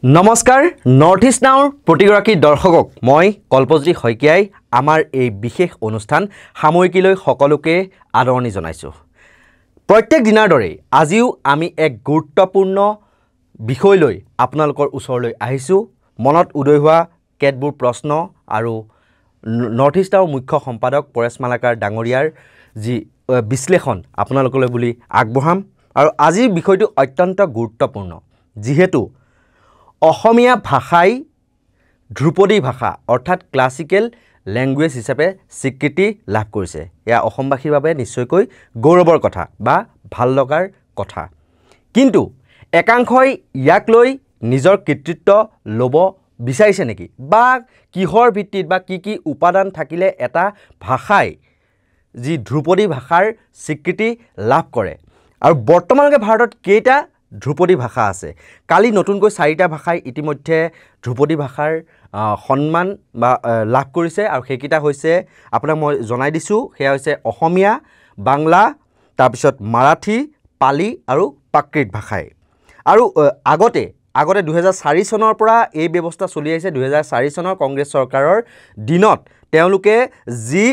নমস্কাৰ north east নাওৰ প্ৰতিগৰাকী দৰ্শকক মই কল্পজ্যোতি শইকীয়াই আমাৰ এই বিশেষ অনুষ্ঠান সাময়িকীলৈ সকলোকে আদৰণি জনাইছোঁ। প্ৰত্যেক দিনাৰ দৰে আজিও আমি এক গুৰুত্বপূৰ্ণ বিষয় লৈ আপোনালোকৰ ওচৰলৈ আহিছোঁ। মনত উদয় হোৱা কেতবোৰ প্ৰশ্ন আৰু নৰ্থ ইষ্ট নাওৰ মুখ্য সম্পাদক পৰেশ মালাকাৰ ডাঙৰীয়াৰ যি বিশ্লেষণ আপোনালোকলৈ বুলি আগবঢ়াম। আৰু আজিৰ বিষয়টো অত্যন্ত গুৰুত্বপূৰ্ণ, যিহেতু অসমীয়া ভাষাই ধ্ৰুপদী ভাষা অৰ্থাৎ ক্লাছিকেল লেংগুৱেজ হিচাপে স্বীকৃতি লাভ কৰিছে। এয়া অসমবাসীৰ বাবে নিশ্চয়কৈ গৌৰৱৰ কথা বা ভাল লগাৰ কথা। কিন্তু একাংশই ইয়াক লৈ নিজৰ কৃতিত্ব ল'ব বিচাৰিছে নেকি, বা কিহৰ ভিত্তিত বা কি উপাদান থাকিলে এটা ভাষাই যি ধ্ৰুপদী ভাষাৰ স্বীকৃতি লাভ কৰে। আৰু বৰ্তমানলৈকে ভাৰতত কেইটা ধ্ৰুপদী ভাষা আছে? কালি নতুনকৈ 4টা ভাষাই ইতিমধ্যে ধ্ৰুপদী ভাষাৰ সন্মান বা লাভ কৰিছে, আৰু সেইকেইটা হৈছে আপোনাক মই জনাই দিছোঁ। সেয়া হৈছে অসমীয়া, বাংলা, তাৰপিছত মাৰাঠী, পালি আৰু প্ৰাকৃত ভাষাই। আৰু আগতে 2004 চনৰ পৰা এই ব্যৱস্থা চলি আহিছে। 2004 চনৰ কংগ্ৰেছ চৰকাৰৰ দিনত তেওঁলোকে যি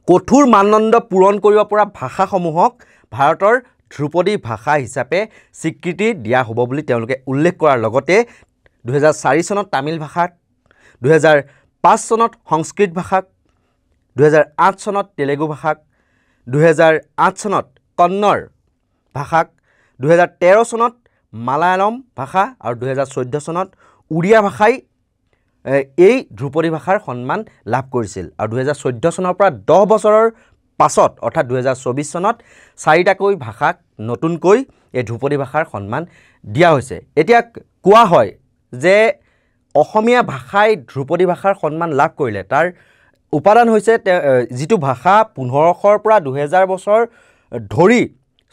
কঠোৰ মানদণ্ড পূৰণ কৰিব পৰা ভাষাসমূহক ভাৰতৰ ধ্ৰুপদী ভাষা হিচাপে স্বীকৃতি দিয়া হ'ব বুলি তেওঁলোকে উল্লেখ কৰাৰ লগতে 2004 চনত তামিল ভাষাক, 2005 চনত সংস্কৃত ভাষাক, 2008 চনত তেলেগু ভাষাক, 2008 চনত কন্নড় ভাষাক, 2013 চনত মালায়ালম ভাষা আৰু 2014 চনত উড়িয়া ভাষাই এই ধ্ৰুপদী ভাষাৰ সন্মান লাভ কৰিছিল। আৰু 2014 চনৰ পৰা 10 বছৰৰ পাছত অৰ্থাৎ 2024 চনত 4টাকৈ ভাষাক নতুনকৈ এই ধ্ৰুপদী ভাষাৰ সন্মান দিয়া হৈছে। এতিয়া কোৱা হয় যে অসমীয়া ভাষাই ধ্ৰুপদী ভাষাৰ সন্মান লাভ কৰিলে তাৰ উপাদান হৈছে যিটো ভাষা 1500ৰ পৰা 2000 বছৰ ধৰি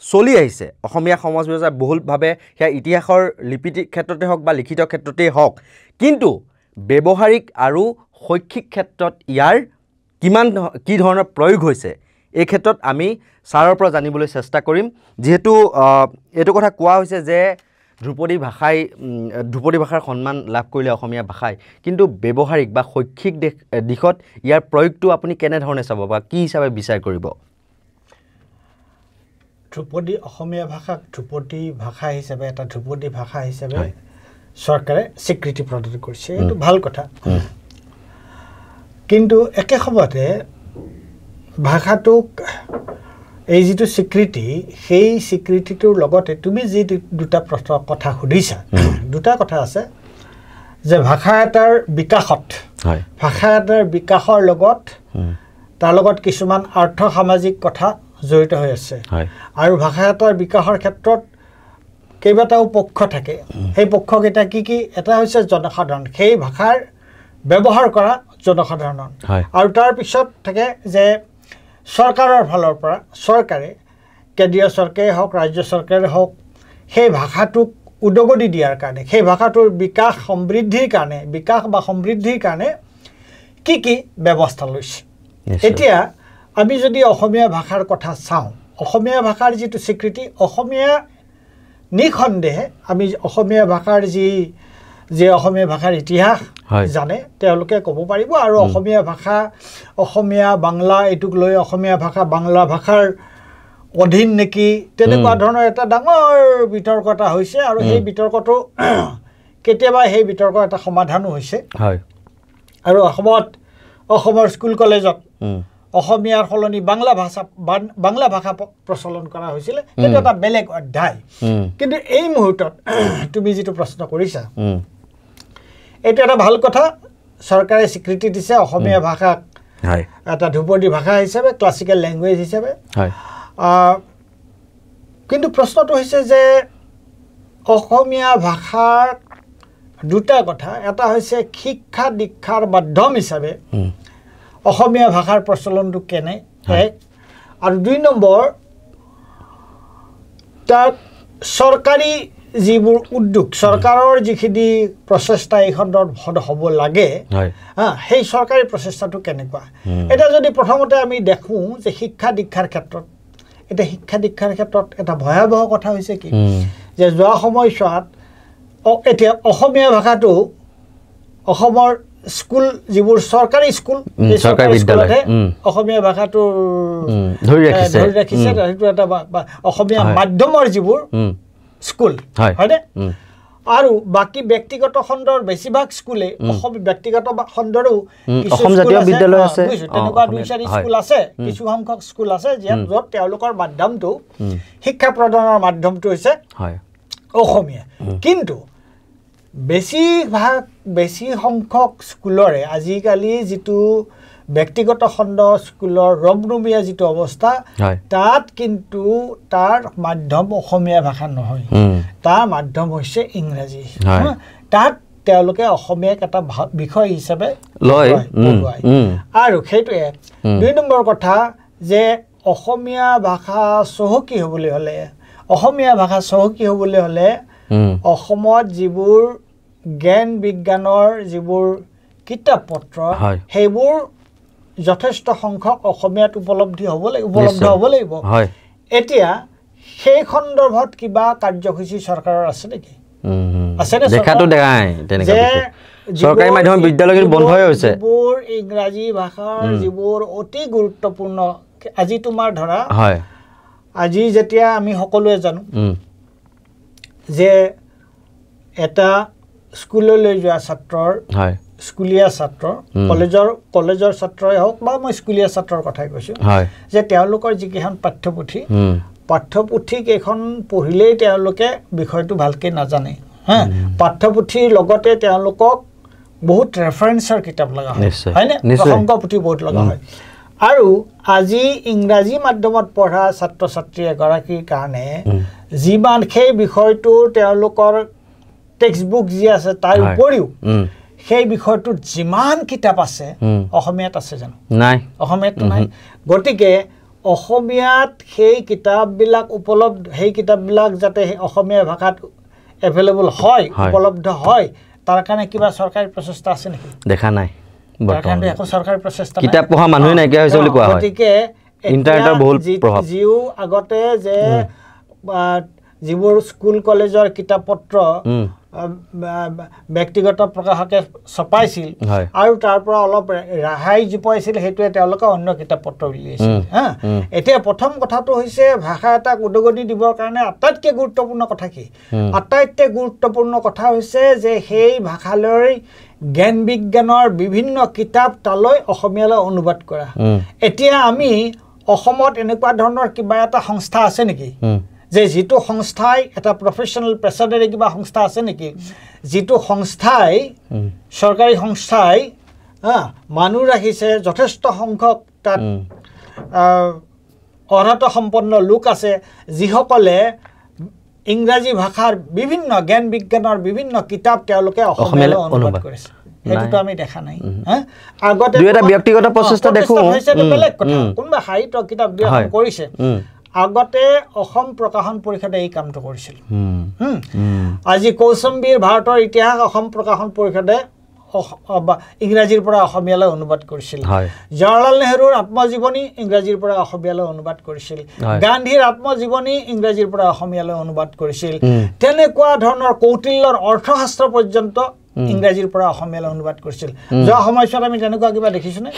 চলি আহিছে। অসমীয়া সমাজ ব্যৱস্থাৰ বহুলভাৱে সেয়া ইতিহাসৰ লিপিৰ ক্ষেত্ৰতে হওক বা লিখিত ক্ষেত্ৰতেই হওক, কিন্তু ব্যৱহাৰিক আৰু শৈক্ষিক ক্ষেত্ৰত ইয়াৰ কি ধৰণৰ প্ৰয়োগ হৈছে এই ক্ষেত্ৰত আমি ছাৰৰ পৰা জানিবলৈ চেষ্টা কৰিম। যিহেতু এইটো কথা কোৱা হৈছে যে ধ্ৰুপদী ভাষাৰ সন্মান লাভ কৰিলে অসমীয়া ভাষাই, কিন্তু ব্যৱহাৰিক বা শৈক্ষিক দিশত ইয়াৰ প্ৰয়োগটো আপুনি কেনেধৰণে চাব বা কি হিচাপে বিচাৰ কৰিব? অসমীয়া ভাষাক ধ্ৰুপদী ভাষা হিচাপে এটা ধ্ৰুপদী ভাষা হিচাপে চৰকাৰে স্বীকৃতি প্ৰদান কৰিছে, এইটো ভাল কথা। কিন্তু একে সময়তে ভাষাটোক এই যিটো স্বীকৃতি, সেই স্বীকৃতিটোৰ লগতে তুমি যি দুটা কথা সুধিছা, দুটা কথা আছে যে ভাষা এটাৰ বিকাশত, ভাষা এটাৰ বিকাশৰ লগত তাৰ লগত কিছুমান আৰ্থ সামাজিক কথা জড়িত হৈ আছে। আৰু ভাষা এটাৰ বিকাশৰ ক্ষেত্ৰত কেইবাটাও পক্ষ থাকে। সেই পক্ষকেইটা কি? এটা হৈছে জনসাধাৰণ, সেই ভাষাৰ ব্যৱহাৰ কৰা জনসাধাৰণ, আৰু তাৰপিছত থাকে যে চৰকাৰৰ ফালৰ পৰা চৰকাৰে, কেন্দ্ৰীয় চৰকাৰেই হওক ৰাজ্য চৰকাৰে হওক, সেই ভাষাটোক উদগনি দিয়াৰ কাৰণে, সেই ভাষাটোৰ বিকাশ বা সমৃদ্ধিৰ কাৰণে কি ব্যৱস্থা লৈছে। এতিয়া আমি যদি অসমীয়া ভাষাৰ কথা চাওঁ, অসমীয়া ভাষাৰ যিটো স্বীকৃতি, অসমীয়া নিঃসন্দেহে আমি অসমীয়া ভাষাৰ যি অসমীয়া ভাষাৰ ইতিহাস জানে তেওঁলোকে ক'ব পাৰিব। আৰু অসমীয়া বাংলা এইটোক লৈ অসমীয়া ভাষা বাংলা ভাষাৰ অধীন নেকি, তেনেকুৱা ধৰণৰ এটা ডাঙৰ বিতৰ্ক এটা হৈছে। আৰু সেই বিতৰ্কটো কেতিয়াবা সেই বিতৰ্ক এটা সমাধানো হৈছে। আৰু অসমৰ স্কুল কলেজত অসমীয়াৰ সলনি বাংলা ভাষা প্ৰচলন কৰা হৈছিলে, সেইটো এটা বেলেগ অধ্যায়। কিন্তু এই মুহূৰ্তত তুমি যিটো প্ৰশ্ন কৰিছা, এইটো এটা ভাল কথা। চৰকাৰে স্বীকৃতি দিছে অসমীয়া ভাষাক এটা ধ্ৰুপদী ভাষা হিচাপে, ক্লাছিকেল লেংগুৱেজ হিচাপে। কিন্তু প্ৰশ্নটো হৈছে যে অসমীয়া ভাষাৰ দুটা কথা, এটা হৈছে শিক্ষা দীক্ষাৰ মাধ্যম হিচাপে অসমীয়া ভাষাৰ প্ৰচলনটো কেনে, আৰু 2 নম্বৰ তাত চৰকাৰী যিবোৰ উদ্যোগ, চৰকাৰৰ যিখিনি প্ৰচেষ্টা এই সন্দৰ্ভত হ'ব লাগে, সেই চৰকাৰী প্ৰচেষ্টাটো কেনেকুৱা। এতিয়া যদি প্ৰথমতে আমি দেখোঁ যে শিক্ষা দীক্ষাৰ ক্ষেত্ৰত এটা ভয়াৱহ কথা হৈছে কি যে যোৱা সময়ছোৱাত এতিয়া অসমীয়া ভাষাটো অসমৰ স্কুল যিবোৰ চৰকাৰী স্কুল চৰকাৰী বিদ্যালয় অসমীয়া ভাষাটো ধৰি ৰাখিছে সেইটো এটা অসমীয়া মাধ্যমৰ যিবোৰ স্কুল হয়নে আৰু বাকী ব্যক্তিগত খণ্ডৰ বেছিভাগ স্কুলে অসমীয়া ব্যক্তিগত খণ্ডৰো অসম জাতীয় বিদ্যালয় আছে তেনেকুৱা 2-4 স্কুল আছে কিছু সংখ্যক স্কুল আছে য'ত তেওঁলোকৰ মাধ্যমটো শিক্ষা প্ৰদানৰ মাধ্যমটো হৈছে অসমীয়া কিন্তু বেছি সংখ্যক স্কুলৰে আজিকালি যিটো ব্যক্তিগত খণ্ড স্কুলৰ ৰমৰমীয়া যিটো অৱস্থা তাত কিন্তু তাৰ মাধ্যম অসমীয়া ভাষা নহয় তাৰ মাধ্যম হৈছে ইংৰাজী তাত তেওঁলোকে অসমীয়াক এটা বিষয় হিচাপে লয় আৰু সেইটো 2 নম্বৰ কথা যে অসমীয়া ভাষা চহকী হ'বলৈ হ'লে অসমত যিবোৰ জ্ঞান বিজ্ঞানৰ যিবোৰ কিতাপ পত্ৰ সেইবোৰ যথেষ্ট সংখ্যক অসমীয়াত উপলব্ধ হ'ব লাগিব এতিয়া সেই সন্দৰ্ভত কিবা কাৰ্যসূচী চৰকাৰৰ আছে নেকি দেখাটো দেখাই তেনেকৈ চৰকাৰী মাধ্যমৰ বিদ্যালয় কিন্তু বন্ধই হৈছে যিবোৰ ইংৰাজী ভাষাৰ যিবোৰ অতি গুৰুত্বপূৰ্ণ আজি তোমাৰ ধৰা আজি যেতিয়া আমি সকলোৱে জানো যে এটা স্কুললৈ যোৱা ছাত্ৰৰ স্কুলীয়া ছাত্ৰ কলেজৰ ছাত্ৰই হওক বা মই স্কুলীয়া ছাত্ৰৰ কথাই কৈছোঁ যে তেওঁলোকৰ যিকেইখন পাঠ্যপুথি কেইখন পঢ়িলেই তেওঁলোকে বিষয়টো ভালকৈ নাজানে পাঠ্যপুথিৰ লগতে তেওঁলোকক বহুত ৰেফাৰেঞ্চৰ কিতাপ লগা হয়নে প্ৰসংগ পুথি বহুত লগা হয় আৰু আজি ইংৰাজী মাধ্যমত পঢ়া ছাত্ৰ ছাত্ৰী এগৰাকীৰ কাৰণে যিমান সেই বিষয়টোৰ তেওঁলোকৰ টেক্সট বুক যি আছে তাৰ উপৰিও সেই বিষয়টোত যিমান কিতাপ আছে অসমীয়াত আছে জানো নাই অসমীয়াত নাই গতিকে অসমীয়াত সেই কিতাপবিলাক যাতে অসমীয়া ভাষাত এভেইলেবল হয় উপলব্ধ হয় তাৰ কাৰণে কিবা চৰকাৰী প্ৰচেষ্টা আছে নেকি দেখা নাই বৰ্তমান একো চৰকাৰী প্ৰচেষ্টা কিতাপ পঢ়া মানুহ নাইকিয়া হৈছে বুলি কোৱা হয় গতিকে ইণ্টাৰনেটৰ বহুত প্ৰভাৱ যিও আগতে যে যিবোৰ স্কুল কলেজৰ কিতাপ পত্ৰ ব্যক্তিগত প্ৰকাশকে ছপাইছিল আৰু তাৰ পৰা অলপ ৰেহাই জুপাইছিল সেইটোৱে তেওঁলোকে অন্য কিতাপ পত্ৰ উলিয়াইছিল এতিয়া প্ৰথম কথাটো হৈছে ভাষা এটাক উদগনি দিবৰ কাৰণে আটাইতকৈ গুৰুত্বপূৰ্ণ কথা কি আটাইতকৈ গুৰুত্বপূৰ্ণ কথা হৈছে যে সেই ভাষালৈ জ্ঞান বিজ্ঞানৰ বিভিন্ন কিতাপ তালৈ অসমীয়ালৈ অনুবাদ কৰা এতিয়া আমি অসমত এনেকুৱা ধৰণৰ কিবা এটা সংস্থা আছে নেকি যে যিটো সংস্থাই এটা প্ৰফেশ্যনেল পেছাদাৰী কিবা সংস্থা আছে নেকি যিটো সংস্থাই চৰকাৰী সংস্থাই মানুহ ৰাখিছে যথেষ্ট সংখ্যক তাত অৰ্হতা সম্পন্ন লোক আছে যিসকলে ইংৰাজী ভাষাৰ বিভিন্ন জ্ঞান বিজ্ঞানৰ বিভিন্ন কিতাপ তেওঁলোকে অসমীয়ালৈ অনুবাদ কৰিছে সেইটোতো আমি দেখা নাই আগতে এটা ব্যক্তিগত প্ৰচেষ্টা দেখোঁ বেলেগ কথা কোনোবা সাহিত্য কিতাপ দিয়া কৰিছে আগতে অসম প্ৰকাশন পৰিষদে এই কামটো কৰিছিল আজি কৌশম্বীৰ ভাৰতৰ ইতিহাস অসম প্ৰকাশন পৰিষদে ইংৰাজীৰ পৰা অসমীয়ালৈ অনুবাদ কৰিছিল জৱাহৰলাল নেহৰুৰ আত্মজীৱনী ইংৰাজীৰ পৰা অসমীয়ালৈ অনুবাদ কৰিছিল গান্ধীৰ আত্মজীৱনী ইংৰাজীৰ পৰা অসমীয়ালৈ অনুবাদ কৰিছিল তেনেকুৱা ধৰণৰ কৌটিল্যৰ অৰ্থশাস্ত্ৰ পৰ্যন্ত ইংৰাজীৰ পৰা অসমীয়ালৈ অনুবাদ কৰিছিল যোৱা সময়ছোৱাত আমি তেনেকুৱা কিবা দেখিছোঁ নে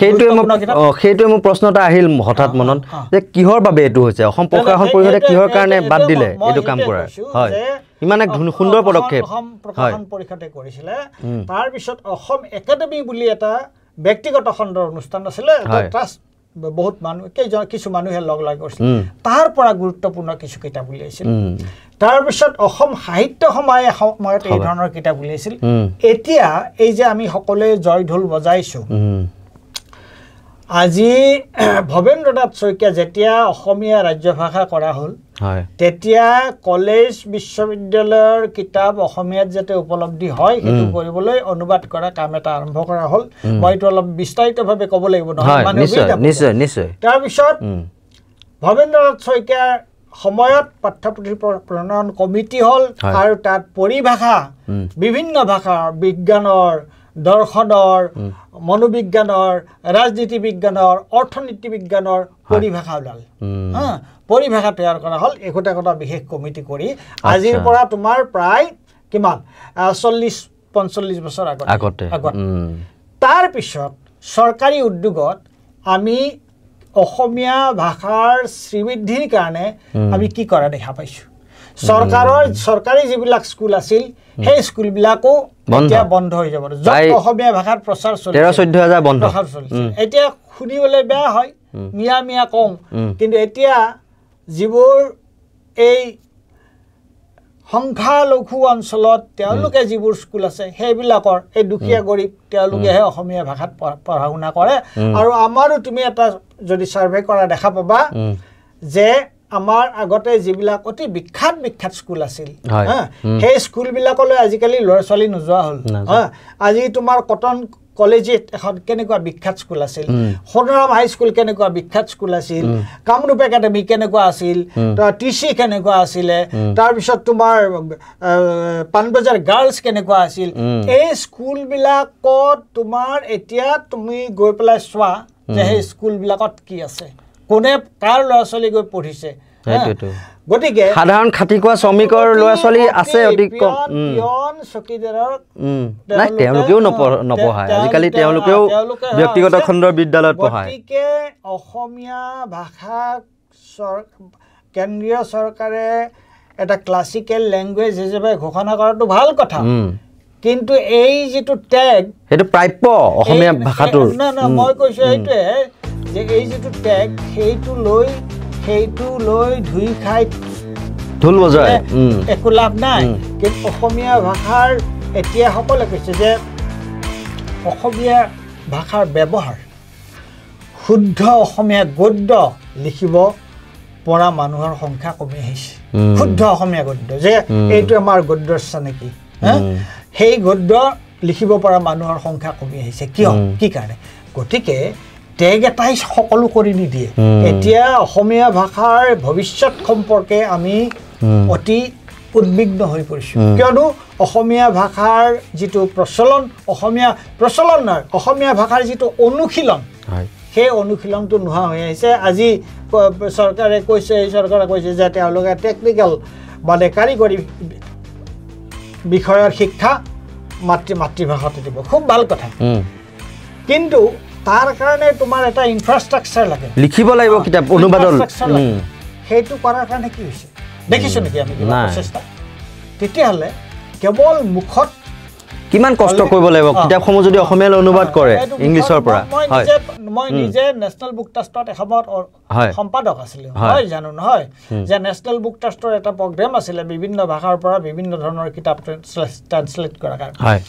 সেইটোৱে মোৰ প্ৰশ্ন এটা আহিল হঠাৎ মনত যে কিহৰ বাবে এইটো হৈছে অসম প্ৰকাশন পৰিষদে কিহৰ কাৰণে বাদ দিলে এইটো কাম কৰাৰ হয় ইমান এক সুন্দৰ পদক্ষেপ অসম প্ৰকাশন পৰিষদে কৰিছিলে তাৰ পিছত অসম একাডেমি বুলি এটা ব্যক্তিগত খণ্ডৰ অনুষ্ঠান আছিলে ট্ৰাষ্ট বহুত মানুহ কিছু মানুহে লগ লাগি কৰিছিল তাৰ পৰা গুৰুত্বপূৰ্ণ কিছু কিতাপ উলিয়াইছিল তাৰপিছত অসম সাহিত্য সময়ত এই ধৰণৰ কিতাপ উলিয়াইছিল এতিয়া এই যে আমি সকলোৱে জয় ঢোল বজাইছোঁ আজি ভৱেন্দ্ৰ নাথ শইকীয়া যেতিয়া অসমীয়া ৰাজ্য ভাষা কৰা হ'ল তেতিয়া কলেজ বিশ্ববিদ্যালয়ৰ কিতাপ অসমীয়াত যাতে উপলব্ধি হয় সেইটো কৰিবলৈ অনুবাদ কৰা কাম এটা আৰম্ভ কৰা হ'ল মই এইটো অলপ বিস্তাৰিতভাৱে ক'ব লাগিব নিশ্চয় তাৰপিছত ভৱেন্দ্ৰ নাথ শইকীয়াৰ সময়ত পাঠ্যপুথি প্ৰণয়ন কমিটি হ'ল আৰু তাত পৰিভাষা বিভিন্ন ভাষাৰ বিজ্ঞানৰ দৰ্শনৰ মনোবিজ্ঞানৰ ৰাজনীতি বিজ্ঞানৰ অৰ্থনীতি বিজ্ঞানৰ পৰিভাষা ওলাল পৰিভাষা তৈয়াৰ কৰা হ'ল একোটা বিশেষ কমিটি কৰি আজিৰ পৰা তোমাৰ প্ৰায় কিমান 40-45 বছৰ আগতে তাৰ পিছত চৰকাৰী উদ্যোগত আমি অসমীয়া ভাষাৰ শ্ৰীবৃদ্ধিৰ কাৰণে আমি কি কৰা দেখা পাইছোঁ চৰকাৰী যিবিলাক স্কুল আছিল সেই স্কুলবিলাকো এতিয়া বন্ধ হৈ যাব য'ত অসমীয়া ভাষাৰ প্ৰচাৰ চলিছে 13-14 হাজাৰ বন্ধ এতিয়া শুনিবলৈ বেয়া হয় মিয়া কওঁ কিন্তু এতিয়া যিবোৰ এই সংখ্যালঘু অঞ্চলত তেওঁলোকে যিবোৰ স্কুল আছে সেইবিলাকৰ এই দুখীয়া গৰীব তেওঁলোকেহে অসমীয়া ভাষাত পঢ়া শুনা কৰে আৰু আমাৰো তুমি এটা যদি সাৰ্ভে কৰা দেখা পাবা যে আমাৰ আগতে যিবিলাক অতি বিখ্যাত স্কুল আছিল সেই স্কুলবিলাকলৈ আজিকালি ল'ৰা ছোৱালী নোযোৱা হ'ল আজি তোমাৰ কটন কলেজিয়েট এখন কেনেকুৱা বিখ্যাত স্কুল আছিল সোণৰাম হাই স্কুল কেনেকুৱা বিখ্যাত স্কুল আছিল কামৰূপ একাডেমি কেনেকুৱা আছিল টিচি কেনেকুৱা আছিলে তাৰপিছত তোমাৰ পানবজাৰ গাৰ্লছ কেনেকুৱা আছিল এই স্কুলবিলাকত তোমাৰ এতিয়া তুমি গৈ পেলাই চোৱা যে সেই স্কুলবিলাকত কি আছে কোনে কাৰ ল'ৰা ছোৱালী গৈ পঢ়িছে গতিকে সাধাৰণ খাটি খোৱা শ্ৰমিকৰ ল'ৰা ছোৱালী আছে অতি কম চকীদাৰৰ তেওঁলোকেও নপঢ়ায় আজিকালি তেওঁলোকেও ব্যক্তিগত খণ্ডৰ বিদ্যালয়ত পঢ়ায় গতিকে অসমীয়া ভাষাক কেন্দ্ৰীয় চৰকাৰে এটা ক্লাছিকেল লেংগুৱেজ হিচাপে ঘোষণা কৰাটো ভাল কথা কিন্তু এই যিটো টেগ সেইটো প্ৰাপ্য অসমীয়া ভাষাটোৰ মই কৈছোঁ সেইটোৱে যে এই যিটো টেগ সেইটো লৈ ধুই খাই ঢোল বজায় একো লাভ নাই কিন্তু অসমীয়া ভাষাৰ এতিয়া সকলোৱে কৈছে যে অসমীয়া ভাষাৰ ব্যৱহাৰ শুদ্ধ অসমীয়া গদ্য লিখিব পৰা মানুহৰ সংখ্যা কমি আহিছে শুদ্ধ অসমীয়া গদ্য যে এইটো আমাৰ গদ্যৰ নেকি সেই গদ্য লিখিব পৰা মানুহৰ সংখ্যা কমি আহিছে কিয় কি কাৰণে গতিকে টেগ এটাই সকলো কৰি নিদিয়ে এতিয়া অসমীয়া ভাষাৰ ভৱিষ্যত সম্পৰ্কে আমি অতি উদ্বিগ্ন হৈ পৰিছোঁ কিয়নো অসমীয়া ভাষাৰ যিটো প্ৰচলন অসমীয়া ভাষাৰ যিটো অনুশীলন সেই অনুশীলনটো নোহোৱা হৈ আহিছে আজি চৰকাৰে কৈছে যে তেওঁলোকে টেকনিকেল মানে কাৰিকৰী বিষয়ৰ শিক্ষা মাতৃভাষাতে দিব খুব ভাল কথা কিন্তু তাৰ কাৰণে তোমাৰ এটা ইনফ্ৰাষ্ট্ৰাকচাৰ লাগে লিখিব লাগিব কিতাপ অনুবাদৰ সেইটো কৰাৰ কাৰণে কি হৈছে দেখিছোঁ নেকি আমি প্ৰচেষ্টা তেতিয়াহ'লে কেৱল মুখত কিমান কষ্ট কৰিব লাগিব কিতাপসমূহ যদি অসমীয়ালৈ অনুবাদ কৰে ইংলিছৰ পৰা মই নিজে নেশ্যনেল বুক ট্ৰাষ্টত এসময়ত সম্পাদক আছিলোঁ হয় জানো নহয় যে নেশ্যনেল বুক ট্ৰাষ্টৰ এটা প্ৰগ্ৰেম আছিলে বিভিন্ন ভাষাৰ পৰা বিভিন্ন ধৰণৰ কিতাপ ট্ৰান্সলেট কৰাৰ কাৰণে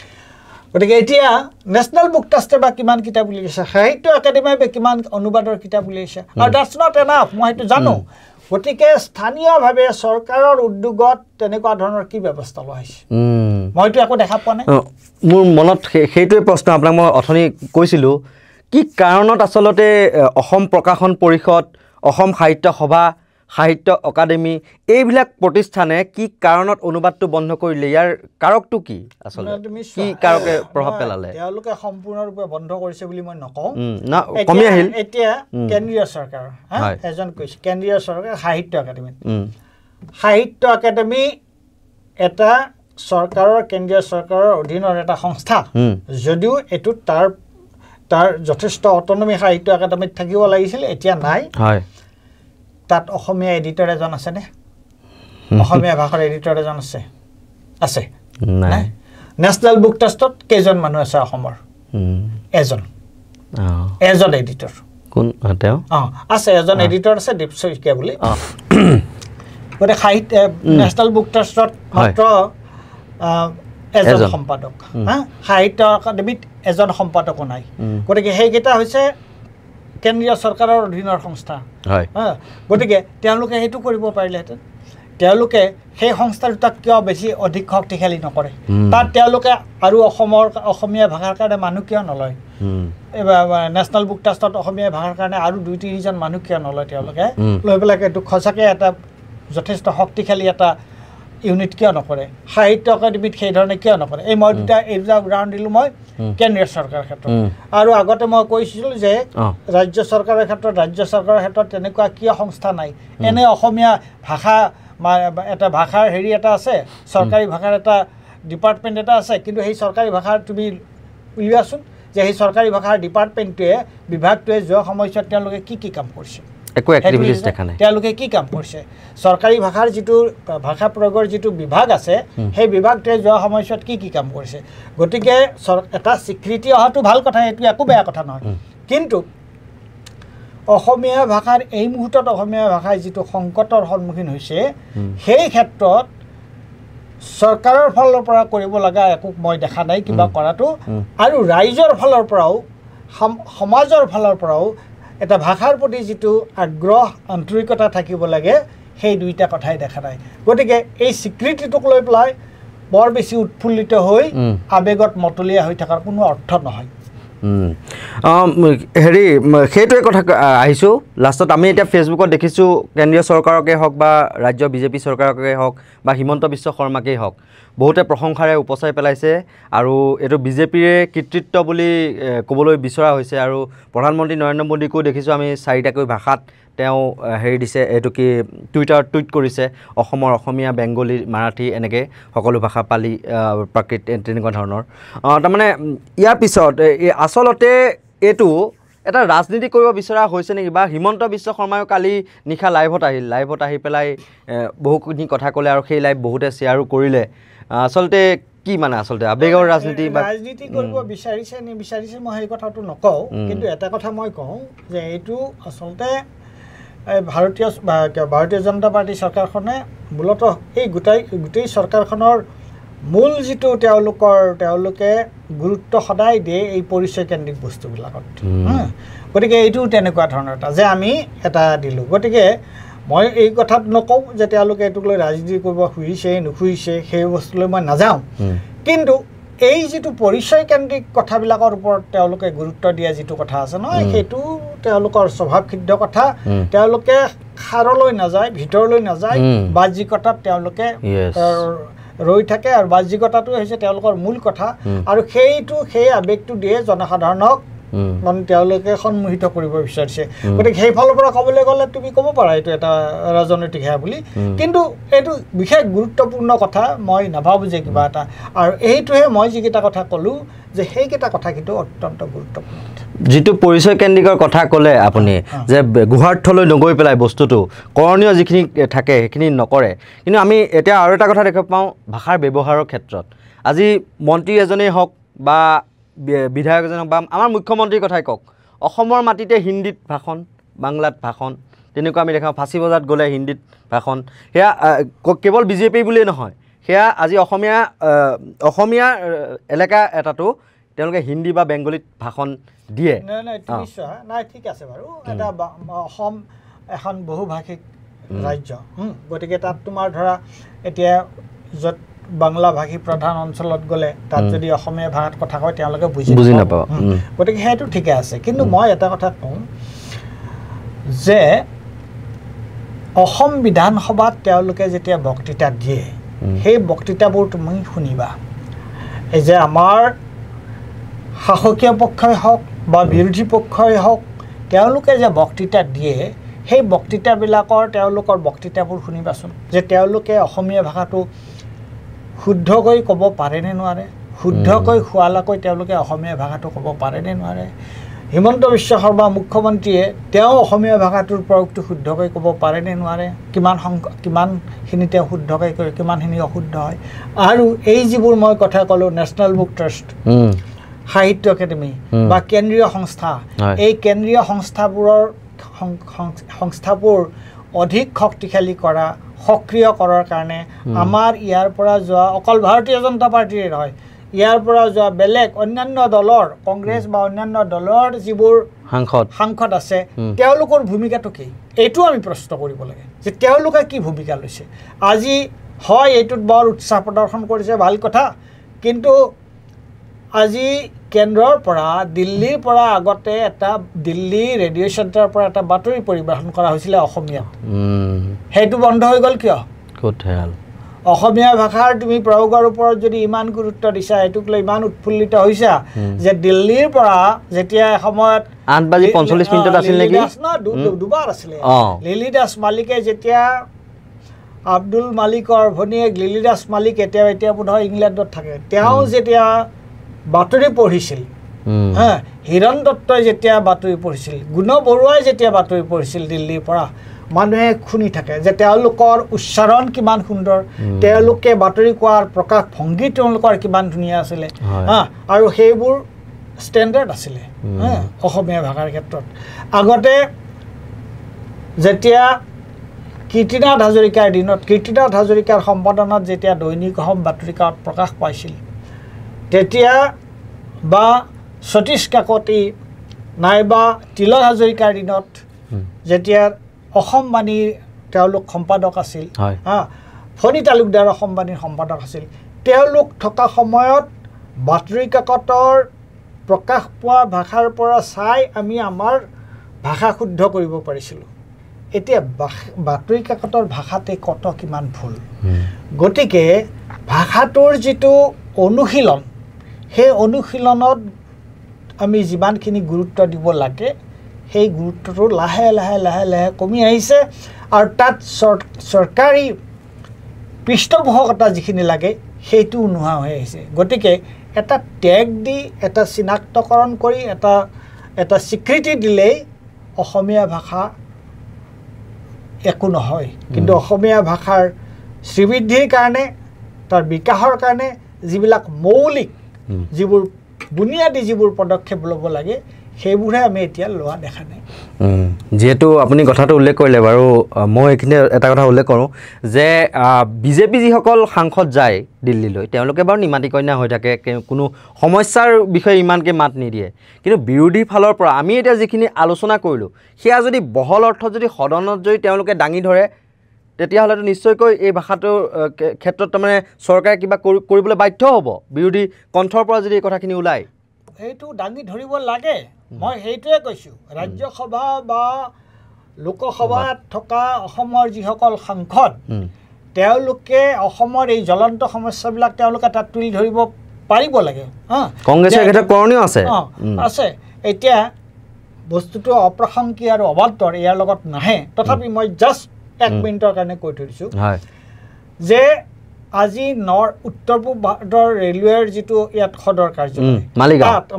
গতিকে এতিয়া নেশ্যনেল বুক ট্ৰাষ্টে বা কিমান কিতাপ উলিয়াইছে সাহিত্য একাডেমীয়ে বা কিমান অনুবাদৰ কিতাপ উলিয়াইছে আৰু দ্যাটছ নট এনাফ মই সেইটো জানো গতিকে স্থানীয়ভাৱে চৰকাৰৰ উদ্যোগত তেনেকুৱা ধৰণৰ কি ব্যৱস্থা লোৱা হৈছে মইতো একো দেখা পোৱা নাই মোৰ মনত সেইটোৱে প্ৰশ্ন আপোনাক মই অথনি কৈছিলোঁ কি কাৰণত আচলতে অসম প্ৰকাশন পৰিষদ অসম সাহিত্য সভা সাহিত্য অকাডেমি এইবিলাক প্ৰতিষ্ঠানে কি কাৰণত অনুবাদটো বন্ধ কৰিলে ইয়াৰ কাৰকটো কি আচলতে কি কাৰকে প্ৰভাৱ পেলালে তেওঁলোকে সম্পূৰ্ণৰূপে বন্ধ কৰিছে বুলি মই নকওঁ কমি আহিল এতিয়া কেন্দ্ৰীয় চৰকাৰ এজন কৈছে কেন্দ্ৰীয় চৰকাৰ সাহিত্য একাডেমি এটা চৰকাৰৰ কেন্দ্ৰীয় চৰকাৰৰ অধীনৰ এটা সংস্থা যদিও এইটোত তাৰ যথেষ্ট অটনমি সাহিত্য একাডেমিত থাকিব লাগিছিল এতিয়া নাই তাত অসমীয়া এডিটৰ এজন আছেনে অসমীয়া ভাষাৰ এডিটৰ এজন আছে নাই নেশ্যনেল বুক ট্ৰাষ্টত কেইজন মানুহ আছে অসমৰ এজন এডিটৰ কোন তেওঁ আছে এজন এডিটৰ আছে দীপ শইকীয়া বুলি গতিকে সাহিত্য নেশ্যনেল বুক ট্ৰাষ্টত মাত্ৰ এজন সম্পাদক সাহিত্য একাডেমিত এজন সম্পাদকো নাই গতিকে সেইকেইটা হৈছে কেন্দ্ৰীয় চৰকাৰৰ অধীনৰ সংস্থা গতিকে তেওঁলোকে সেইটো কৰিব পাৰিলেহেঁতেন তেওঁলোকে সেই সংস্থা দুটাক কিয় বেছি অধিক শক্তিশালী নকৰে তাত তেওঁলোকে আৰু অসমীয়া ভাষাৰ কাৰণে মানুহ কিয় নলয় নেশ্যনেল বুক ট্ৰাষ্টত অসমীয়া ভাষাৰ কাৰণে আৰু 2-3জন মানুহ কিয় নলয় তেওঁলোকে লৈ পেলাই এইটো সঁচাকৈ এটা যথেষ্ট শক্তিশালী এটা ইউনিট কিয় নকৰে সাহিত্য একাডেমিত সেইধৰণে কিয় নকৰে মই এই দুটা উদাহৰণ দিলোঁ মই কেন্দ্ৰীয় চৰকাৰৰ ক্ষেত্ৰত আৰু আগতে মই কৈছিলোঁ যে ৰাজ্য চৰকাৰৰ ক্ষেত্ৰত তেনেকুৱা কিয় সংস্থা নাই এনে অসমীয়া ভাষা এটা ভাষাৰ এটা আছে চৰকাৰী ভাষাৰ এটা ডিপাৰ্টমেণ্ট এটা আছে কিন্তু সেই চৰকাৰী ভাষাৰ তুমি উলিওৱাচোন যে সেই চৰকাৰী ভাষাৰ ডিপাৰ্টমেণ্টটোৱে বিভাগটোৱে যোৱা সময়ছোৱাত তেওঁলোকে কি কাম কৰিছে একো এক্টিভিটিছ দেখা নাই তেওঁলোকে কি কাম কৰিছে চৰকাৰী ভাষাৰ যিটো ভাষা প্ৰয়োগৰ যিটো বিভাগ আছে সেই বিভাগটোৱে যোৱা সময়ছোৱাত কি কাম কৰিছে গতিকে এটা স্বীকৃতি অহাটো ভাল কথা এইটো একো বেয়া কথা নহয় কিন্তু অসমীয়া ভাষাৰ এই মুহূৰ্তত অসমীয়া ভাষাই যিটো সংকটৰ সন্মুখীন হৈছে সেই ক্ষেত্ৰত চৰকাৰৰ ফালৰ পৰা কৰিব লগা একো মই দেখা নাই কিবা কৰাটো আৰু ৰাইজৰ ফালৰ পৰাও সমাজৰ ফালৰ পৰাও এটা ভাষাৰ প্ৰতি যিটো আগ্ৰহ আন্তৰিকতা থাকিব লাগে সেই দুইটা কথাই দেখা নাই গতিকে এই স্বীকৃতিটোক লৈ পেলাই বৰ বেছি উৎফুল্লিত হৈ আবেগত মতলীয়া হৈ থকাৰ কোনো অৰ্থ নহয় হেৰি সেইটোৱে কথা আহিছোঁ লাষ্টত আমি এতিয়া ফেচবুকত দেখিছোঁ কেন্দ্ৰীয় চৰকাৰকে হওক বা ৰাজ্য বিজেপি চৰকাৰকে হওক বা হিমন্ত বিশ্ব শৰ্মাকেই হওক বহুতে প্ৰশংসাৰে উপচাই পেলাইছে আৰু এইটো বিজেপিৰে কৃতিত্ব বুলি ক'বলৈ বিচৰা হৈছে আৰু প্ৰধানমন্ত্ৰী নৰেন্দ্ৰ মোদীকো দেখিছোঁ আমি 4টাকৈ ভাষাত তেওঁ হেৰি দিছে এইটো কি টুইটাৰত টুইট কৰিছে অসমৰ অসমীয়া বেংগলী মাৰাঠী এনেকৈ সকলো ভাষা পালি প্ৰাকৃত তেনেকুৱা ধৰণৰ তাৰমানে ইয়াৰ পিছত আচলতে এইটো এটা ৰাজনীতি কৰিব বিচৰা হৈছে নেকি বা হিমন্ত বিশ্ব শৰ্মায়ো কালি নিশা লাইভত আহি পেলাই বহুখিনি কথা ক'লে আৰু সেই লাইভ বহুতে শ্বেয়াৰো কৰিলে আচলতে কি মানে আচলতে আবেগৰ ৰাজনীতি কৰিব বিচাৰিছে নিবিচাৰিছে মই সেই কথাটো নকওঁ কিন্তু এটা কথা মই কওঁ যে এইটো আচলতে ভাৰতীয় জনতা পাৰ্টি চৰকাৰখনে মূলতঃ এই গোটেই চৰকাৰখনৰ মূল যিটো তেওঁলোকে গুৰুত্ব সদায় দিয়ে এই পৰিচয়কেন্দ্ৰিক বস্তুবিলাকত গতিকে এইটো তেনেকুৱা ধৰণৰ এটা যে আমি এটা দিলোঁ গতিকে মই এই কথাত নকওঁ যে তেওঁলোকে এইটোক লৈ ৰাজনীতি কৰিব খুজিছে নুখুজিছে সেই বস্তুলৈ মই নাযাওঁ কিন্তু এই যিটো পৰিচয়কেন্দ্ৰিক কথাবিলাকৰ ওপৰত তেওঁলোকে গুৰুত্ব দিয়া যিটো কথা আছে নহয় সেইটো তেওঁলোকৰ স্বভাৱসিদ্ধ কথা তেওঁলোকে সাৰলৈ নাযায় ভিতৰলৈ নাযায় বাহ্যিকতাত তেওঁলোকে ৰৈ থাকে আৰু বাহ্যিকতাটো হৈছে তেওঁলোকৰ মূল কথা আৰু সেই আবেগটো দিয়ে জনসাধাৰণক মানে তেওঁলোকে সন্মোহিত কৰিব বিচাৰিছে গতিকে সেইফালৰ পৰা ক'বলৈ গ'লে তুমি ক'ব পাৰা এইটো এটা ৰাজনৈতিক সেয়া বুলি কিন্তু এইটো বিশেষ গুৰুত্বপূৰ্ণ কথা মই নাভাবোঁ যে কিবা এটা আৰু এইটোহে মই যিকেইটা কথা ক'লোঁ যে সেইকেইটা কথা কিন্তু অত্যন্ত গুৰুত্বপূৰ্ণ যিটো পৰিচয় কেন্দ্ৰিকৰ কথা ক'লে আপুনি যে গুহাৰ্থলৈ নগৈ পেলাই বস্তুটো কৰণীয় যিখিনি থাকে সেইখিনি নকৰে কিন্তু আমি এতিয়া আৰু এটা কথা দেখা পাওঁ ভাষাৰ ব্যৱহাৰৰ ক্ষেত্ৰত আজি মন্ত্ৰী এজনেই হওক বা বিধায়ক এজনক বা আমাৰ মুখ্যমন্ত্ৰীৰ কথাই কওক অসমৰ মাটিতে হিন্দীত ভাষণ বাংলাত ভাষণ তেনেকুৱা আমি দেখা ফাঁচী বজাত গ'লে হিন্দীত ভাষণ সেয়া কেৱল বিজেপি বুলিয়েই নহয় সেয়া আজি অসমীয়া এলেকা এটাতো তেওঁলোকে হিন্দী বা বেংগলীত ভাষণ দিয়ে নাই ঠিক আছে বাৰু এটা অসম এখন বহুভাষিক ৰাজ্য গতিকে তাত তোমাৰ ধৰা এতিয়া য'ত বাংলা ভাষী প্ৰধান অঞ্চলত গ'লে তাত যদি অসমীয়া ভাষাত কথা কয় তেওঁলোকে বুজি নাপাব গতিকে সেইটো ঠিকে আছে কিন্তু মই এটা কথা কওঁ যে অসম বিধানসভাত তেওঁলোকে যেতিয়া বক্তৃতা দিয়ে সেই বক্তৃতাবোৰ তুমি শুনিবা এই যে আমাৰ শাসকীয় পক্ষই হওক বা বিৰোধী পক্ষই হওক তেওঁলোকে যে বক্তৃতা দিয়ে সেই বক্তৃতাবিলাকৰ তেওঁলোকৰ বক্তৃতাবোৰ শুনিবাচোন যে তেওঁলোকে অসমীয়া ভাষাটো শুদ্ধকৈ ক'ব পাৰেনে নোৱাৰে শুদ্ধকৈ শুৱালাকৈ তেওঁলোকে অসমীয়া ভাষাটো ক'ব পাৰেনে নোৱাৰে হিমন্ত বিশ্ব শৰ্মা মুখ্যমন্ত্ৰীয়ে তেওঁ অসমীয়া ভাষাটোৰ প্ৰয়োগটো শুদ্ধকৈ ক'ব পাৰেনে নোৱাৰে কিমানখিনি তেওঁ শুদ্ধকৈ কৰে কিমানখিনি অশুদ্ধ হয় আৰু এই যিবোৰ মই কথা ক'লোঁ নেশ্যনেল বুক ট্ৰাষ্ট সাহিত্য একাডেমি বা কেন্দ্ৰীয় সংস্থা এই কেন্দ্ৰীয় সংস্থাবোৰ অধিক শক্তিশালী কৰা সক্ৰিয় কৰাৰ কাৰণে আমাৰ ইয়াৰ পৰা যোৱা অকল ভাৰতীয় জনতা পাৰ্টিৰে নহয় ইয়াৰ পৰা যোৱা বেলেগ অন্যান্য দলৰ কংগ্ৰেছ বা অন্যান্য দলৰ যিবোৰ সাংসদ আছে তেওঁলোকৰ ভূমিকাটো কি এইটো আমি প্ৰশ্ন কৰিব লাগে যে তেওঁলোকে কি ভূমিকা লৈছে আজি হয় এইটোত বৰ উৎসাহ প্ৰদৰ্শন কৰিছে ভাল কথা কিন্তু আজি কেন্দ্ৰৰ পৰা দিল্লীৰ পৰা আগতে এটা দিল্লী ৰেডিঅ' চেণ্টাৰৰ পৰা এটা বাতৰি পৰিৱেশন কৰা হৈছিলে অসমীয়াত সেইটো বন্ধ হৈ গ'ল কিয় অসমীয়া ভাষাৰ তুমি প্ৰয়োগৰ ওপৰত যদি ইমান গুৰুত্ব দিছা এইটোক লৈ ইমান উৎফুল্লিত হৈছা যে দিল্লীৰ পৰা যেতিয়া এসময়ত 8:45 আছিল নেকি দুবাৰ আছিলে লিলি দাস মালিকে যেতিয়া আব্দুল মালিকৰ ভনীয়েক লিলিৰাজ মালিক এতিয়া বোধহয় ইংলেণ্ডত থাকে তেওঁ যেতিয়া বাতৰি পঢ়িছিল হিৰণ দত্তই যেতিয়া বাতৰি পঢ়িছিল গুণ বৰুৱাই যেতিয়া বাতৰি পঢ়িছিল দিল্লীৰ পৰা মানুহে শুনি থাকে যে তেওঁলোকৰ উচ্চাৰণ কিমান সুন্দৰ তেওঁলোকে বাতৰি কোৱাৰ প্ৰকাশ ভংগী তেওঁলোকৰ কিমান ধুনীয়া আছিলে আৰু সেইবোৰ ষ্টেণ্ডাৰ্ড আছিলে অসমীয়া ভাষাৰ ক্ষেত্ৰত আগতে যেতিয়া কীৰ্তিনাথ হাজৰিকাৰ দিনত কীৰ্তিনাথ হাজৰিকাৰ সম্পাদনাত যেতিয়া দৈনিক অসম বাতৰিকাকত প্ৰকাশ পাইছিল তেতিয়া বা সতীশ কাকতি নাইবা তিলক হাজৰিকাৰ দিনত যেতিয়া অসমবাণীৰ তেওঁলোক সম্পাদক আছিল ফণী তালুকদাৰ অসমবাণীৰ সম্পাদক আছিল তেওঁলোক থকা সময়ত বাতৰি কাকতৰ প্ৰকাশ পোৱা ভাষাৰ পৰা চাই আমি আমাৰ ভাষা শুদ্ধ কৰিব পাৰিছিলোঁ এতিয়া বাতৰি কাকতৰ ভাষাতে কত কিমান ভুল গতিকে ভাষাটোৰ যিটো অনুশীলন সেই অনুশীলনত আমি যিমানখিনি গুৰুত্ব দিব লাগে সেই গুৰুত্বটো লাহে লাহে লাহে লাহে কমি আহিছে আৰু তাত চৰকাৰী পৃষ্ঠপোষকতা যিখিনি লাগে সেইটো নোহোৱা হৈ আহিছে গতিকে এটা টেগ দি এটা চিনাক্তকৰণ কৰি এটা স্বীকৃতি দিলেই অসমীয়া ভাষা একো নহয় কিন্তু অসমীয়া ভাষাৰ শ্ৰীবৃদ্ধিৰ কাৰণে তাৰ বিকাশৰ কাৰণে যিবিলাক মৌলিক যিবোৰ বুনিয়াদী যিবোৰ পদক্ষেপ ল'ব লাগে সেইবোৰহে আমি এতিয়া লোৱা দেখা নাই যেহেতু আপুনি কথাটো উল্লেখ কৰিলে বাৰু মই এইখিনি এটা কথা উল্লেখ কৰোঁ যে বিজেপি যিসকল সাংসদ যায় দিল্লীলৈ তেওঁলোকে বাৰু নিমাতী কন্যা হৈ থাকে কোনো সমস্যাৰ বিষয়ে ইমানকৈ মাত নিদিয়ে কিন্তু বিৰোধী ফালৰ পৰা আমি এতিয়া যিখিনি আলোচনা কৰিলোঁ সেয়া যদি বহল অৰ্থত যদি সদনত যদি তেওঁলোকে দাঙি ধৰে তেতিয়াহ'লেতো নিশ্চয়কৈ এই ভাষাটোৰ ক্ষেত্ৰত তাৰমানে চৰকাৰে কিবা কৰিবলৈ বাধ্য হ'ব বিৰোধী কণ্ঠৰ পৰা যদি এই কথাখিনি ওলায় সেইটো দাঙি ধৰিব লাগে মই সেইটোৱে কৈছোঁ ৰাজ্যসভা বা লোকসভাত থকা অসমৰ যিসকল সাংসদ তেওঁলোকে অসমৰ এই জ্বলন্ত সমস্যাবিলাক তেওঁলোকে তাত তুলি ধৰিব পাৰিব লাগে কংগ্ৰেছৰ ক্ষেত্ৰত কৰণীয় আছে এতিয়া বস্তুটো অপ্ৰাসংগিক আৰু অবান্তৰ ইয়াৰ লগত নাহে তথাপি মই জাষ্ট 1 মিনিটৰ কাৰণে কৈ থৈ দিছোঁ যে আজি উত্তৰ পূব ভাৰতৰ ৰেলৱেৰ যিটো ইয়াত সদৰ কাৰ্যালয়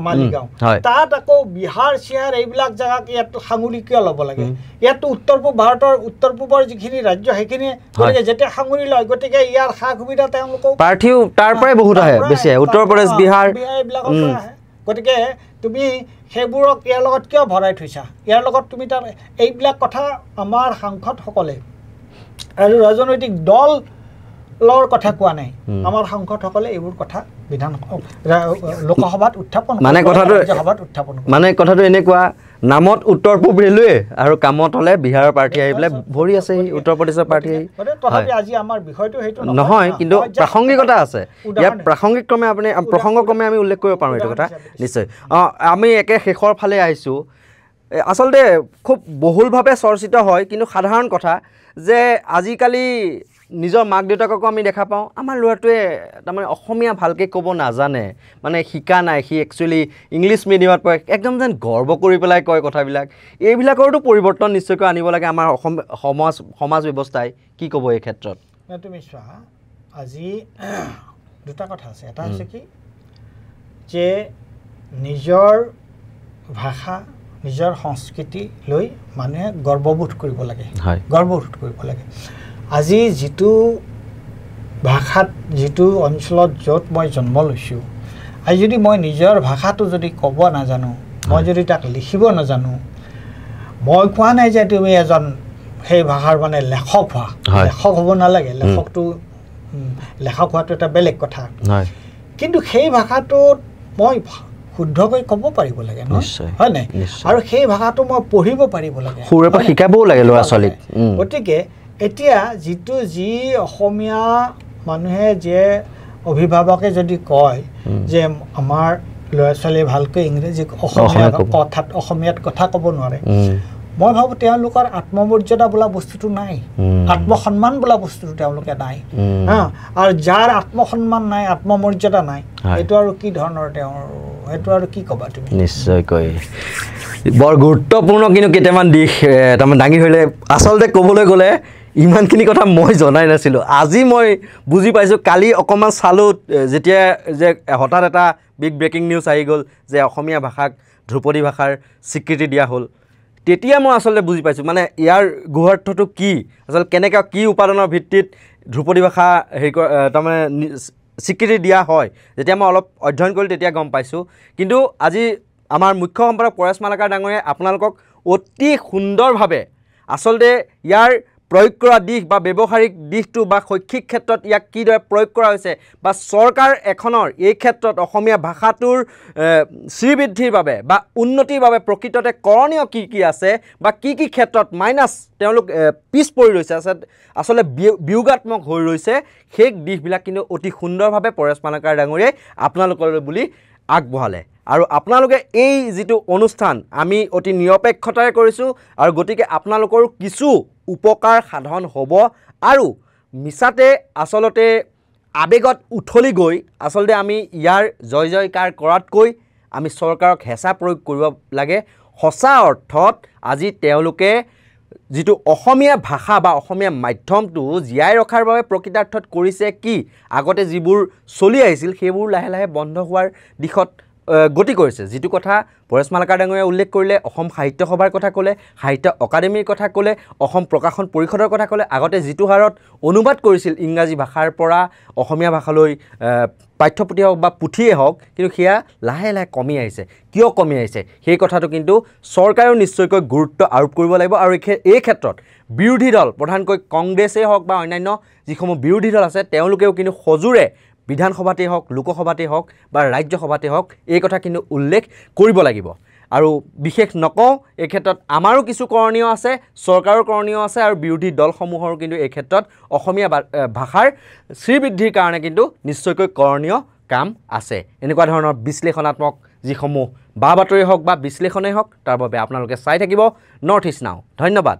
মালিগাঁও তাত আকৌ বিহাৰ চিহাৰ এইবিলাক জেগাক ইয়াত সাঙুৰি কিয় ল'ব লাগে ইয়াতো উত্তৰ পূব ভাৰতৰ উত্তৰ পূবৰ যিখিনি ৰাজ্য সেইখিনি গতিকে যেতিয়া সাঙুৰি লয় গতিকে ইয়াৰ সা সুবিধা তেওঁলোকক প্ৰাৰ্থীও তাৰ পৰাই বহুত আহে বেছি উত্তৰ প্ৰদেশ বিহাৰ এইবিলাকৰ পৰা আহে গতিকে তুমি সেইবোৰক ইয়াৰ লগত কিয় ভৰাই থৈছা ইয়াৰ লগত তুমি তাৰ এইবিলাক কথা আমাৰ সাংসদসকলে আৰু ৰাজনৈতিক দলৰ কথা কোৱা নাই আমাৰ সাংসদসকলে এইবোৰ কথা লোকসভাত উত্থাপন মানে কথাটো এনেকুৱা নামত উত্তৰ পূব ৰেলৱে আৰু কামত হ'লে বিহাৰৰ প্ৰাৰ্থী আহি পেলাই ভৰি আছে উত্তৰ প্ৰদেশৰ প্ৰাৰ্থী আজি আমাৰ বিষয়টো সেইটো নহয় কিন্তু প্ৰাসংগিকতা আছে ইয়াত প্ৰসংগক্ৰমে আমি উল্লেখ কৰিব পাৰোঁ এইটো কথা নিশ্চয় আমি একে শেষৰ ফালে আহিছোঁ আচলতে খুব বহুলভাৱে চৰ্চিত হয় কিন্তু সাধাৰণ কথা যে আজিকালি নিজৰ মাক দেউতাককো আমি দেখা পাওঁ আমাৰ ল'ৰাটোৱে তাৰমানে অসমীয়া ভালকৈ ক'ব নাজানে মানে শিকা নাই সি একচুৱেলি ইংলিছ মিডিয়ামত পঢ়ে একদম যেন গৰ্ব কৰি পেলাই কয় কথাবিলাক এইবিলাকৰতো পৰিৱৰ্তন নিশ্চয়কৈ আনিব লাগে আমাৰ সমাজ ব্যৱস্থাই কি ক'ব এই ক্ষেত্ৰত তুমি চোৱা আজি দুটা কথা আছে এটা হৈছে কি যে নিজৰ ভাষা নিজৰ সংস্কৃতি লৈ মানুহে গৰ্ববোধ কৰিব লাগে আজি যিটো ভাষাত যিটো অঞ্চলত য'ত মই জন্ম লৈছোঁ আজি যদি মই নিজৰ ভাষাটো যদি ক'ব নাজানো মই যদি তাক লিখিব নাজানো মই কোৱা নাই যে তুমি এজন সেই ভাষাৰ মানে লেখক হ'ব নালাগে লেখক হোৱাটো এটা বেলেগ কথা কিন্তু সেই ভাষাটোত মই শুদ্ধকৈ ক'ব পাৰিব লাগে হয় নাই আৰু সেই ভাষাটো মই পঢ়িব পাৰিব লাগে সৰুৰে পৰা শিকাবও লাগে ল'ৰা ছোৱালীক গতিকে এতিয়া যি অসমীয়া মানুহে যে অভিভাৱকে যদি কয় যে আমাৰ ল'ৰা ছোৱালীয়ে ভালকৈ ইংৰাজী অসমীয়াত কথা ক'ব নোৱাৰে মই ভাবোঁ তেওঁলোকৰ আত্মমৰ্যাদা বোলা বস্তুটো নাই আত্মসন্মান বোলা বস্তুটো তেওঁলোকে নাই আৰু যাৰ আত্মসন্মান নাই আত্মমৰ্যাদা নাই এইটো আৰু কি ধৰণৰ তেওঁৰ সেইটো আৰু কি ক'বা তুমি নিশ্চয়কৈ বৰ গুৰুত্বপূৰ্ণ কিন্তু কেইটামান দিশ তাৰমানে দাঙি ধৰিলে আচলতে ক'বলৈ গ'লে ইমানখিনি কথা মই জনাই নাছিলোঁ আজি মই বুজি পাইছোঁ কালি অকণমান চালোঁ যেতিয়া যে হঠাৎ এটা বিগ ব্ৰেকিং নিউজ আহি গ'ল যে অসমীয়া ভাষাক ধ্ৰুপদী ভাষাৰ স্বীকৃতি দিয়া হ'ল তেতিয়া মই আচলতে বুজি পাইছোঁ মানে ইয়াৰ গুহাৰ্থটো কি আচলতে কেনেকৈ কি উপাদানৰ ভিত্তিত ধ্ৰুপদী ভাষা হেৰি তাৰমানে স্বীকৃতি দিয়া হয় যেতিয়া মই অলপ অধ্যয়ন কৰিলোঁ তেতিয়া গম পাইছোঁ কিন্তু আজি আমাৰ মুখ্য সম্পাদক পৰেশ মালাকাৰ ডাঙৰীয়াই আপোনালোকক অতি সুন্দৰভাৱে আচলতে ইয়াৰ প্ৰয়োগ কৰা দিশ বা ব্যৱহাৰিক দিশটো বা শৈক্ষিক ক্ষেত্ৰত ইয়াক কিদৰে প্ৰয়োগ কৰা হৈছে বা চৰকাৰ এখনৰ এই ক্ষেত্ৰত অসমীয়া ভাষাটোৰ শ্ৰীবৃদ্ধিৰ বাবে বা উন্নতিৰ বাবে প্ৰকৃততে কৰণীয় কি আছে বা কি ক্ষেত্ৰত মাইনাছ তেওঁলোক পিছ পৰি ৰৈছে আচলতে বিয়োগাত্মক হৈ ৰৈছে সেই দিশবিলাক কিন্তু অতি সুন্দৰভাৱে পৰেশ মালাকাৰ ডাঙৰীয়াই আপোনালোকলৈ বুলি আগবঢ়ালে আৰু আপোনালোকে এই যিটো অনুষ্ঠান আমি অতি নিৰপেক্ষতাৰে কৰিছোঁ আৰু গতিকে আপোনালোকৰো কিছু উপকাৰ সাধন হ'ব আৰু মিছাতে আচলতে আবেগত উঠলি গৈ আচলতে আমি ইয়াৰ জয় জয়কাৰ কৰাতকৈ আমি চৰকাৰক হেঁচা প্ৰয়োগ কৰিব লাগে সঁচা অৰ্থত আজি তেওঁলোকে যিটো অসমীয়া ভাষা বা অসমীয়া মাধ্যমটো জীয়াই ৰখাৰ বাবে প্ৰকৃতাৰ্থত কৰিছে কি আগতে যিবোৰ চলি আহিছিল সেইবোৰ লাহে লাহে বন্ধ হোৱাৰ দিশত গতি কৰিছে যিটো কথা পৰেশ মালাকাৰ ডাঙৰীয়াই উল্লেখ কৰিলে অসম সাহিত্য সভাৰ কথা ক'লে সাহিত্য অকাডেমীৰ কথা ক'লে অসম প্ৰকাশন পৰিষদৰ কথা ক'লে আগতে যিটো হাৰত অনুবাদ কৰিছিল ইংৰাজী ভাষাৰ পৰা অসমীয়া ভাষালৈ পাঠ্যপুথি হওক বা পুথিয়ে হওক কিন্তু সেয়া লাহে লাহে কমি আহিছে কিয় কমি আহিছে সেই কথাটো কিন্তু চৰকাৰেও নিশ্চয়কৈ গুৰুত্ব আৰোপ কৰিব লাগিব আৰু এই ক্ষেত্ৰত বিৰোধী দল প্ৰধানকৈ কংগ্ৰেছেই হওক বা অন্যান্য যিসমূহ বিৰোধী দল আছে তেওঁলোকেও কিন্তু সজোৰে বিধানসভাতেই হওক লোকসভাতেই হওক বা ৰাজ্যসভাতেই হওক এই কথা কিন্তু উল্লেখ কৰিব লাগিব আৰু বিশেষ নকওঁ এই ক্ষেত্ৰত আমাৰো কিছু কৰণীয় আছে চৰকাৰৰ কৰণীয় আছে আৰু বিৰোধী দলসমূহৰো কিন্তু এই ক্ষেত্ৰত অসমীয়া ভাষাৰ শ্ৰীবৃদ্ধিৰ কাৰণে কিন্তু নিশ্চয়কৈ কৰণীয় কাম আছে এনেকুৱা ধৰণৰ বিশ্লেষণাত্মক যিসমূহ বা বাতৰি হওক বা বিশ্লেষণেই হওক তাৰ বাবে আপোনালোকে চাই থাকিব নৰ্থ ইষ্ট নাও ধন্যবাদ